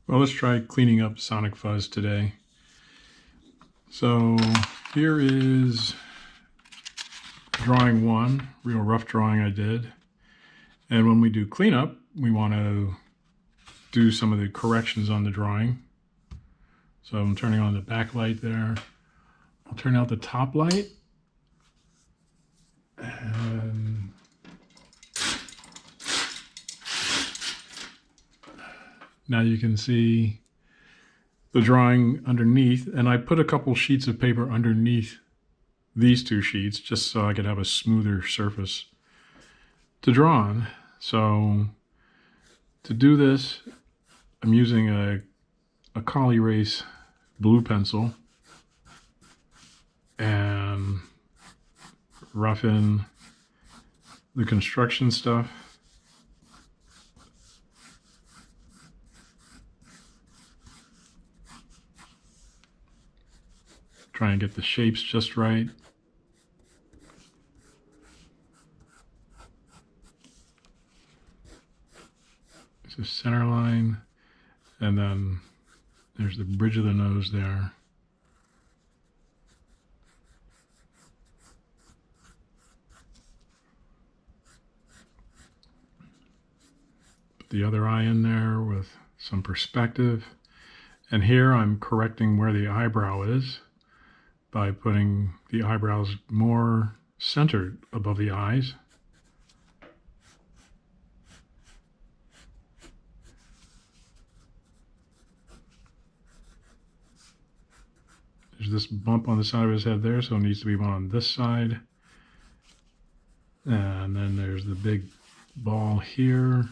Well, let's try cleaning up Sonic Fuzz today. So here is drawing one, real rough drawing I did. And when we do cleanup, we want to do some of the corrections on the drawing. So I'm turning on the backlight there. I'll turn out the top light. And now you can see the drawing underneath, and I put a couple sheets of paper underneath these two sheets just so I could have a smoother surface to draw on. So to do this, I'm using a Col-erase Blue pencil and rough in the construction stuff. Try and get the shapes just right. It's a center line, and then there's the bridge of the nose there. Put the other eye in there with some perspective. And here I'm correcting where the eyebrow is by putting the eyebrows more centered above the eyes. There's this bump on the side of his head there, so it needs to be one on this side. And then there's the big ball here.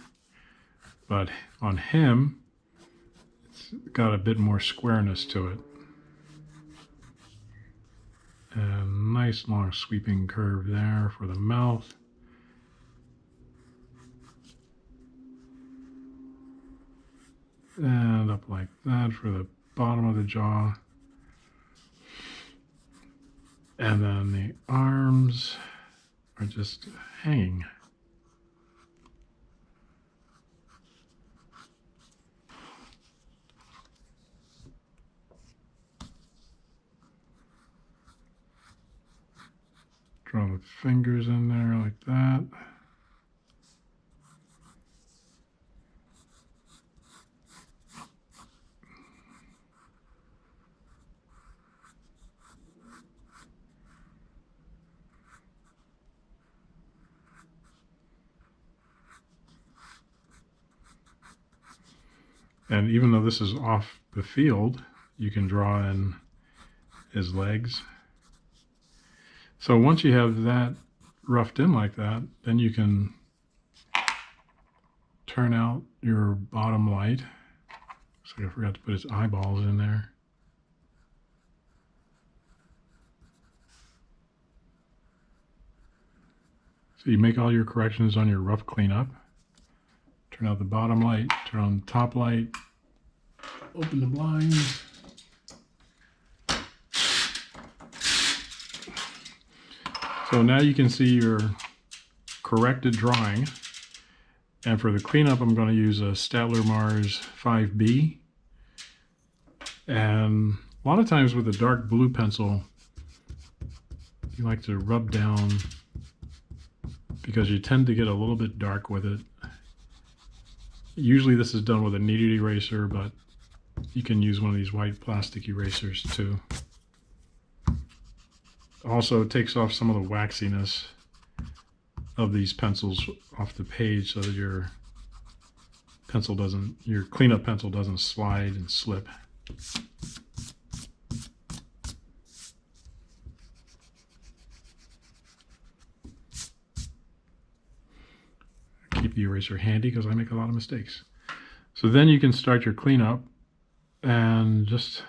But on him, it's got a bit more squareness to it. And nice long sweeping curve there for the mouth. And up like that for the bottom of the jaw. And then the arms are just hanging. Draw the fingers in there like that. And even though this is off the field, you can draw in his legs. So once you have that roughed in like that, then you can turn out your bottom light. Looks like I forgot to put his eyeballs in there. So you make all your corrections on your rough cleanup. Turn out the bottom light, turn on the top light, open the blinds. So now you can see your corrected drawing. And for the cleanup, I'm going to use a Staedtler Mars 5B. And a lot of times with a dark blue pencil, you like to rub down because you tend to get a little bit dark with it. Usually this is done with a kneaded eraser, but you can use one of these white plastic erasers too. Also, it takes off some of the waxiness of these pencils off the page so that your cleanup pencil doesn't slide and slip. Keep the eraser handy because I make a lot of mistakes. So then you can start your cleanup and just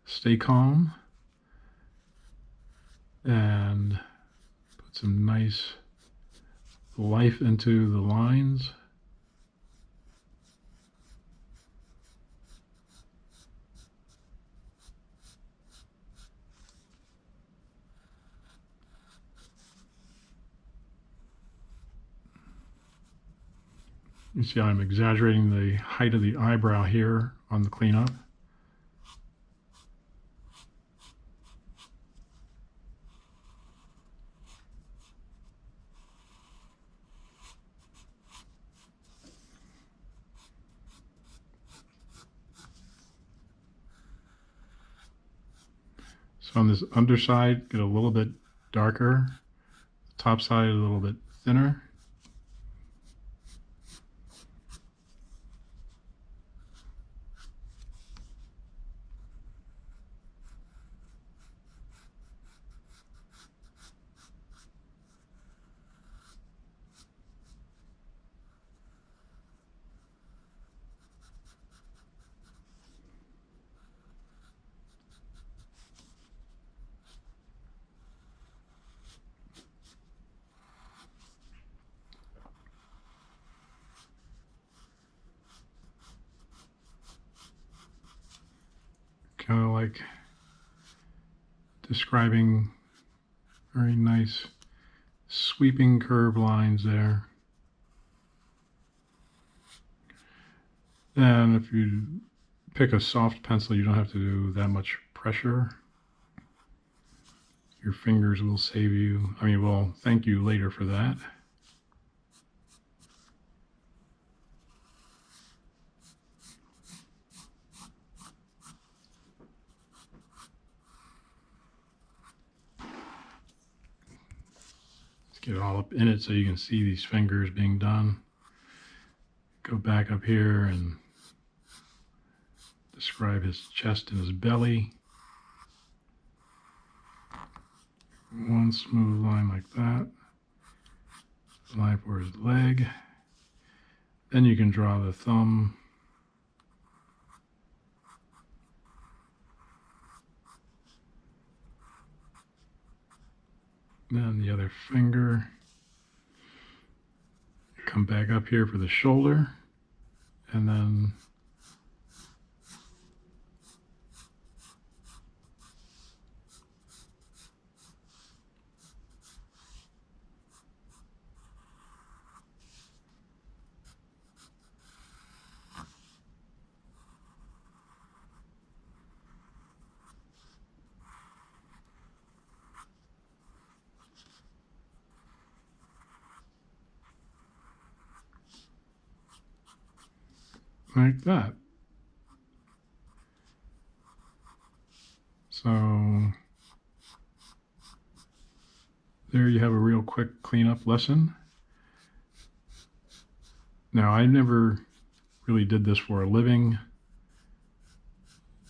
stay calm and put some nice life into the lines. You see I'm exaggerating the height of the eyebrow here on the cleanup. So on this underside, get a little bit darker, top side a little bit thinner. Kind of like describing very nice sweeping curve lines there. And if you pick a soft pencil, you don't have to do that much pressure. Your fingers will save you, will thank you later for that. Get it all up in it so you can see these fingers being done. Go back up here and describe his chest and his belly. One smooth line like that. Line for his leg. Then you can draw the thumb. Then the other finger. Come back up here for the shoulder, and then like that. So there you have a real quick cleanup lesson. Now, I never really did this for a living.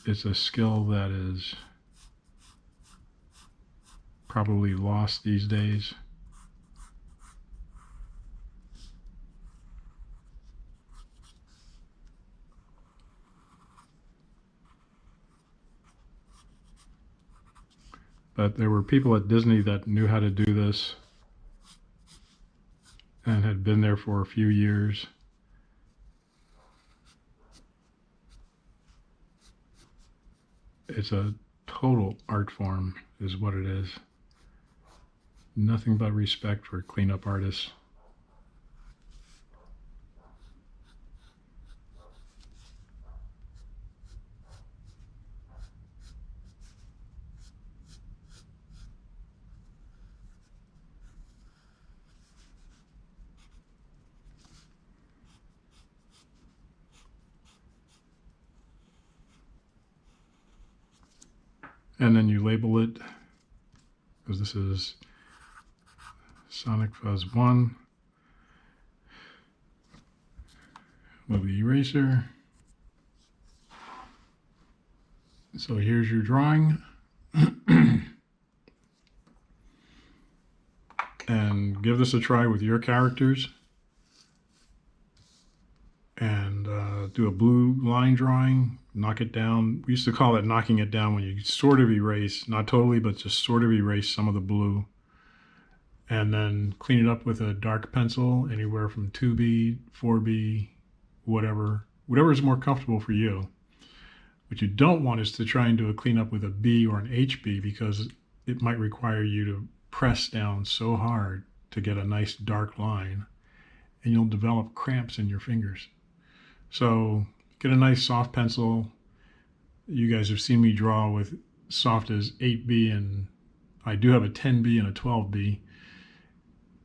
It's a skill that is probably lost these days. But there were people at Disney that knew how to do this and had been there for a few years. It's a total art form, is what it is. Nothing but respect for cleanup artists. And then you label it, because this is Sonic Fuzz 1. Move the eraser. So here's your drawing. And give this a try with your characters. And do a blue line drawing, knock it down. We used to call it knocking it down when you sort of erase, not totally, but just sort of erase some of the blue. And then clean it up with a dark pencil, anywhere from 2B, 4B, whatever is more comfortable for you. What you don't want is to try and do a cleanup with a B or an HB, because it might require you to press down so hard to get a nice dark line. and you'll develop cramps in your fingers. So get a nice soft pencil. You guys have seen me draw with soft as 8B, and I do have a 10B and a 12B.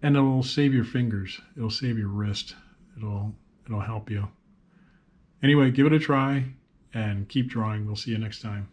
And it'll save your fingers. It'll save your wrist. It'll help you. Anyway, give it a try and keep drawing. We'll see you next time.